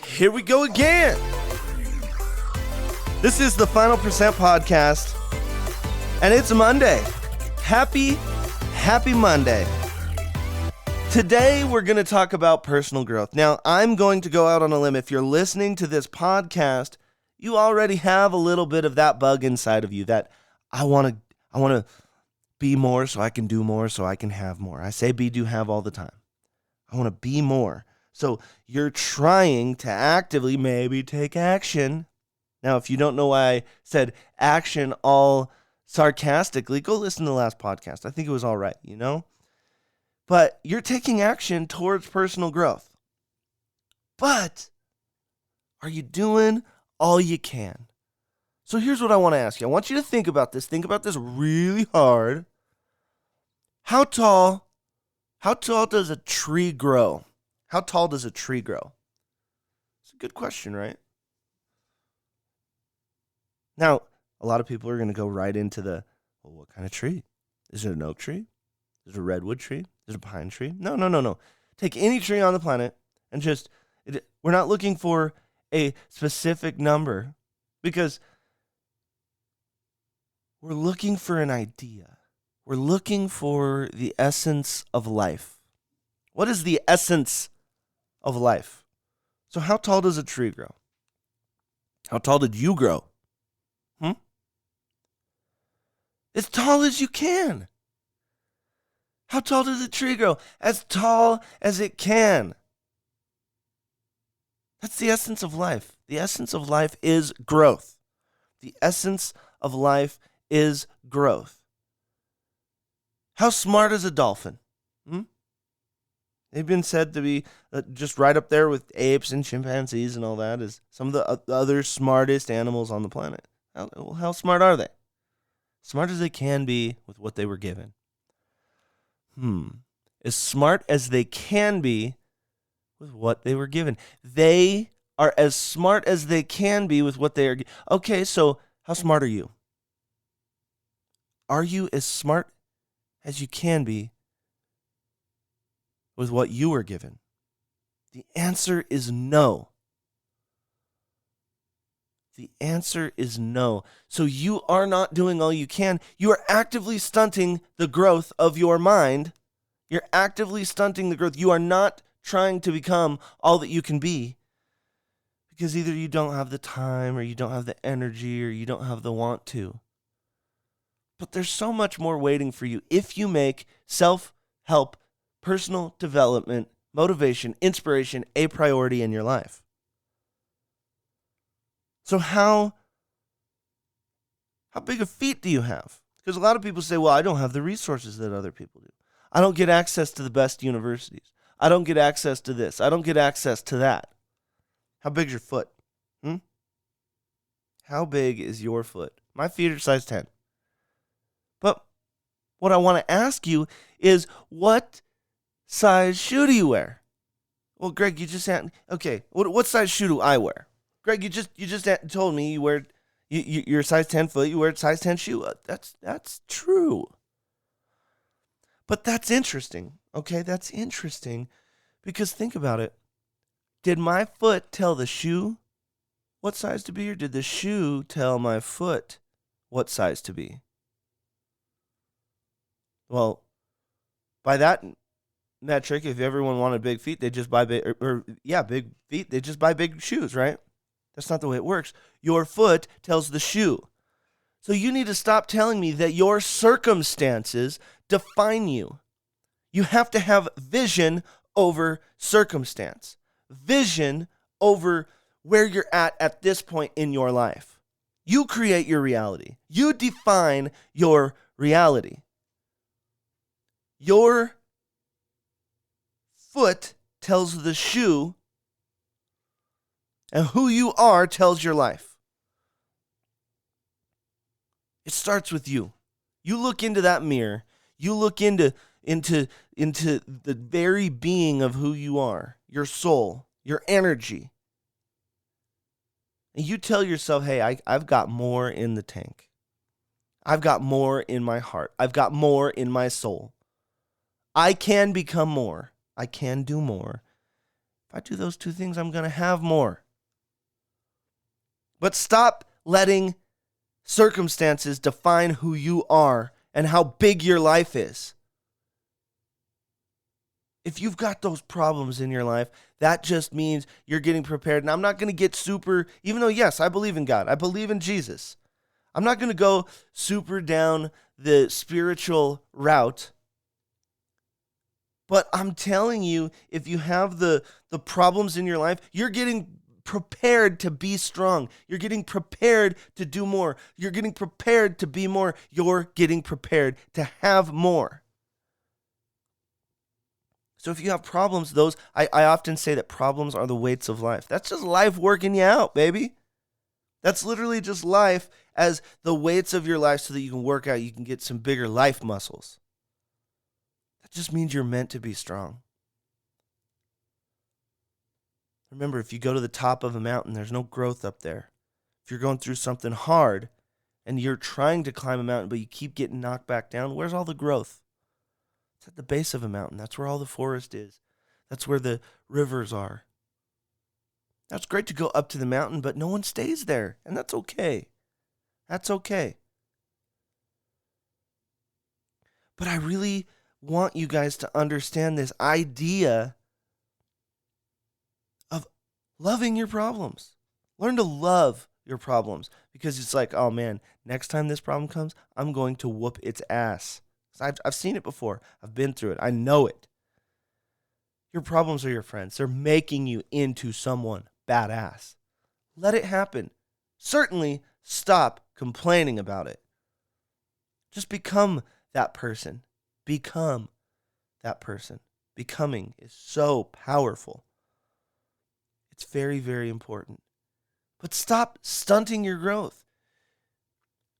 Here we go again. This is the Final Percent Podcast, and it's Monday. Happy Monday. Today, we're going to talk about personal growth. Now, I'm going to go out on a limb. If you're listening to this podcast, you already have a little bit of that bug inside of you that I want to be more so I can do more so I can have more. I say be, do, have all the time. I want to be more. So you're trying to actively maybe take action. Now, if you don't know why I said action all sarcastically, go listen to the last podcast. I think it was all right, you know? But you're taking action towards personal growth. But are you doing all you can? So here's what I want to ask you. I want you to think about this. Think about this really hard. How tall does a tree grow? How tall does a tree grow? It's a good question, right? Now, a lot of people are going to go right into what kind of tree? Is it an oak tree? Is it a redwood tree? Is it a pine tree? No. Take any tree on the planet and we're not looking for a specific number because we're looking for an idea. We're looking for the essence of life. What is the essence of life? So how tall does a tree grow? How tall did you grow? As tall as you can. How tall does a tree grow? As tall as it can. That's the essence of life. The essence of life is growth. The essence of life is growth. How smart is a dolphin? They've been said to be just right up there with apes and chimpanzees and all that as some of the other smartest animals on the planet. How smart are they? Smart as they can be with what they were given. As smart as they can be with what they were given. They are as smart as they can be with what they are. Okay, so how smart are you? Are you as smart as you can be with what you were given? The answer is no. The answer is no. So you are not doing all you can. You are actively stunting the growth of your mind. You're actively stunting the growth. You are not trying to become all that you can be because either you don't have the time or you don't have the energy or you don't have the want to. But there's so much more waiting for you if you make self-help, personal development, motivation, inspiration a priority in your life. So how big of feet do you have? Because a lot of people say, well, I don't have the resources that other people do. I don't get access to the best universities. I don't get access to this. I don't get access to that. How big's your foot? How big is your foot? My feet are size 10. But what I want to ask you is, what size shoe do you wear? Well, Greg, you just had, okay, what size shoe do I wear? Greg, you just told me you're size 10 foot, you wear a size 10 shoe. That's true. But that's interesting, okay? That's interesting because think about it. Did my foot tell the shoe what size to be, or did the shoe tell my foot what size to be? Well, by that metric, if everyone wanted big feet, they just buy big feet, they just buy big shoes, right? That's not the way it works. Your foot tells the shoe. So you need to stop telling me that your circumstances define you. You have to have vision over circumstance. Vision over where you're at this point in your life. You create your reality. You define your reality. Your foot tells the shoe, and who you are tells your life. It starts with you. You look into that mirror. You look into the very being of who you are, your soul, your energy. And you tell yourself, hey, I've got more in the tank. I've got more in my heart. I've got more in my soul. I can become more. I can do more. If I do those two things, I'm going to have more. But stop letting circumstances define who you are and how big your life is. If you've got those problems in your life, that just means you're getting prepared. And I'm not going to get super, even though, yes, I believe in God. I believe in Jesus. I'm not going to go super down the spiritual route. But I'm telling you, if you have the problems in your life, you're getting prepared to be strong. You're getting prepared to do more. You're getting prepared to be more. You're getting prepared to have more. So if you have problems, I often say that problems are the weights of life. That's just life working you out, baby. That's literally just life as the weights of your life so that you can work out, you can get some bigger life muscles. That just means you're meant to be strong. Remember, if you go to the top of a mountain, there's no growth up there. If you're going through something hard and you're trying to climb a mountain, but you keep getting knocked back down, where's all the growth? It's at the base of a mountain. That's where all the forest is. That's where the rivers are. That's great to go up to the mountain, but no one stays there, and that's okay. That's okay. But I really want you guys to understand this idea of loving your problems. Learn to love your problems, because it's like, oh man, next time this problem comes, I'm going to whoop its ass. I've seen it before. I've been through it. I know it. Your problems are your friends. They're making you into someone badass. Let it happen. Certainly stop complaining about it. Just become that person. Become that person. Becoming is so powerful. It's very, very important. But stop stunting your growth.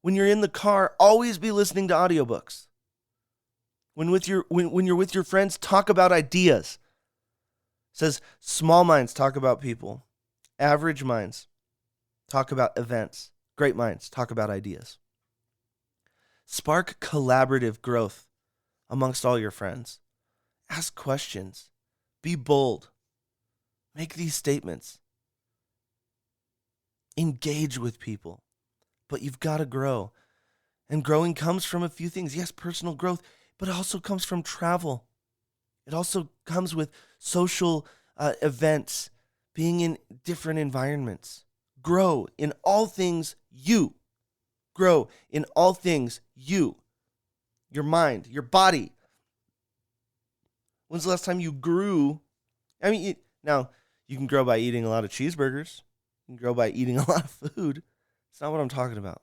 When you're in the car, always be listening to audiobooks. When you're with your friends, talk about ideas. It says small minds talk about people. Average minds talk about events. Great minds talk about ideas. Spark collaborative growth amongst all your friends. Ask questions. Be bold. Make these statements. Engage with people. But you've got to grow. And growing comes from a few things. Yes, personal growth, but it also comes from travel. It also comes with social events, being in different environments. Grow in all things you. Grow in all things you. Your mind, your body. When's the last time you grew? I mean, now, you can grow by eating a lot of cheeseburgers. You can grow by eating a lot of food. It's not what I'm talking about.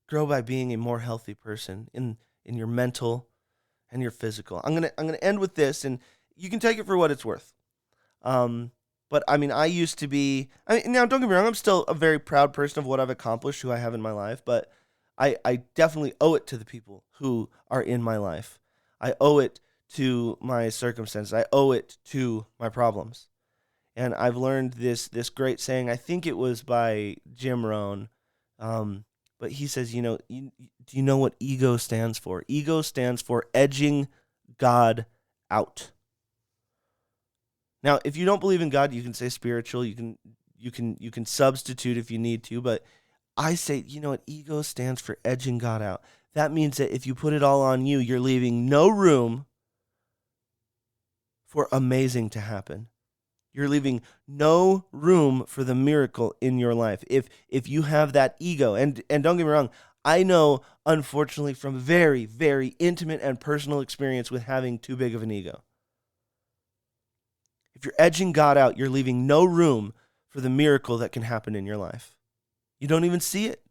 Grow by being a more healthy person in your mental and your physical. I'm gonna end with this, and you can take it for what it's worth. But I mean, I used to be. Now don't get me wrong. I'm still a very proud person of what I've accomplished, who I have in my life. But I definitely owe it to the people who are in my life. I owe it to my circumstances. I owe it to my problems. And I've learned this great saying. I think it was by Jim Rohn. But he says, do you know what ego stands for? Ego stands for edging God out. Now, if you don't believe in God, you can say spiritual. You can substitute if you need to. But I say, what ego stands for edging God out. That means that if you put it all on you, you're leaving no room for amazing to happen. You're leaving no room for the miracle in your life. If you have that ego, and don't get me wrong, I know, unfortunately, from very, very intimate and personal experience with having too big of an ego. If you're edging God out, you're leaving no room for the miracle that can happen in your life. You don't even see it.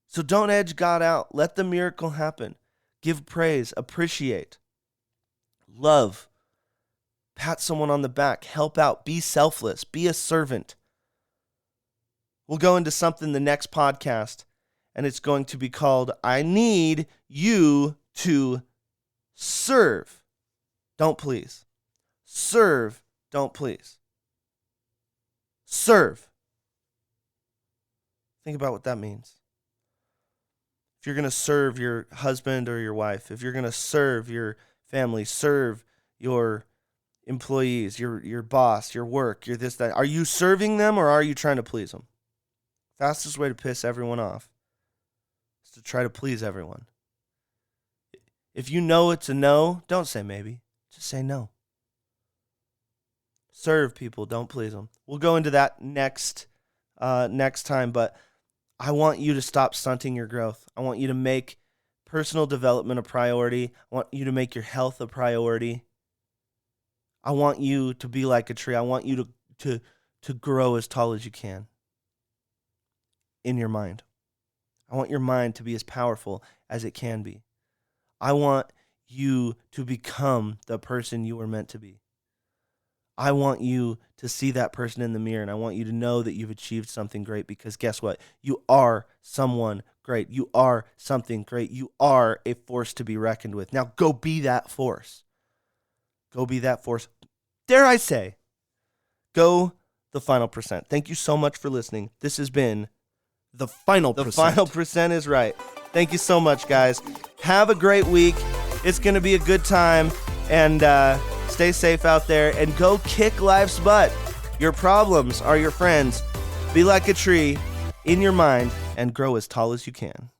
So don't edge God out. Let the miracle happen. Give praise, appreciate, love. Pat someone on the back, help out, be selfless, be a servant. We'll go into something the next podcast, and it's going to be called, I Need You to Serve. Don't please. Serve, don't please. Serve. Think about what that means. If you're going to serve your husband or your wife, if you're going to serve your family, serve your employees, your boss, your work, your this, that? Are you serving them or are you trying to please them? Fastest way to piss everyone off is to try to please everyone. If you know it's a no, don't say maybe. Just say no. Serve people, don't please them. We'll go into that next time, but I want you to stop stunting your growth. I want you to make personal development a priority. I want you to make your health a priority. I want you to be like a tree. I want you to grow as tall as you can in your mind. I want your mind to be as powerful as it can be. I want you to become the person you were meant to be. I want you to see that person in the mirror, and I want you to know that you've achieved something great, because guess what? You are someone great. You are something great. You are a force to be reckoned with. Now go be that force. Go be that force. Dare I say, go the final percent. Thank you so much for listening. This has been The Final Percent. The Final Percent is right. Thank you so much, guys. Have a great week. It's going to be a good time. And stay safe out there. And go kick life's butt. Your problems are your friends. Be like a tree in your mind and grow as tall as you can.